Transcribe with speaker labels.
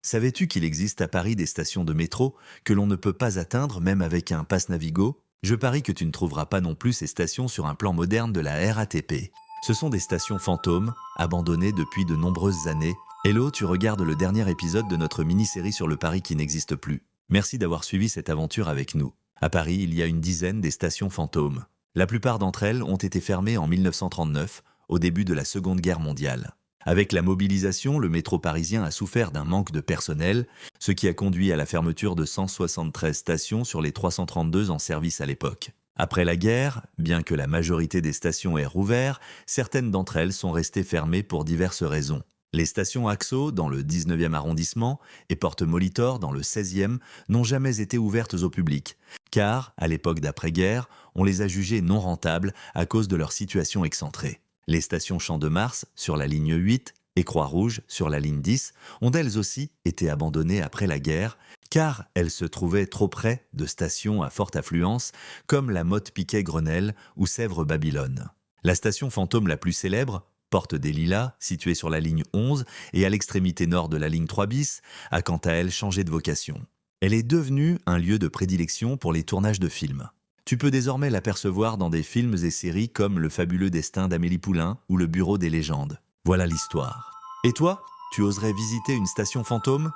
Speaker 1: Savais-tu qu'il existe à Paris des stations de métro que l'on ne peut pas atteindre même avec un pass Navigo? Je parie que tu ne trouveras pas non plus ces stations sur un plan moderne de la RATP. Ce sont des stations fantômes, abandonnées depuis de nombreuses années. Hello, tu regardes le dernier épisode de notre mini-série sur le Paris qui n'existe plus. Merci d'avoir suivi cette aventure avec nous. À Paris, il y a une dizaine des stations fantômes. La plupart d'entre elles ont été fermées en 1939, au début de la Seconde Guerre mondiale. Avec la mobilisation, le métro parisien a souffert d'un manque de personnel, ce qui a conduit à la fermeture de 173 stations sur les 332 en service à l'époque. Après la guerre, bien que la majorité des stations aient rouvert, certaines d'entre elles sont restées fermées pour diverses raisons. Les stations Axo, dans le 19e arrondissement, et Porte Molitor, dans le 16e, n'ont jamais été ouvertes au public, car, à l'époque d'après-guerre, on les a jugées non rentables à cause de leur situation excentrée. Les stations Champ de Mars, sur la ligne 8, et Croix-Rouge, sur la ligne 10, ont elles aussi été abandonnées après la guerre, car elles se trouvaient trop près de stations à forte affluence, comme la Motte-Piquet-Grenelle ou Sèvres-Babylone. La station fantôme la plus célèbre, Porte des Lilas, située sur la ligne 11 et à l'extrémité nord de la ligne 3 bis, a quant à elle changé de vocation. Elle est devenue un lieu de prédilection pour les tournages de films. Tu peux désormais l'apercevoir dans des films et séries comme Le fabuleux destin d'Amélie Poulain ou Le bureau des légendes. Voilà l'histoire. Et toi, tu oserais visiter une station fantôme ?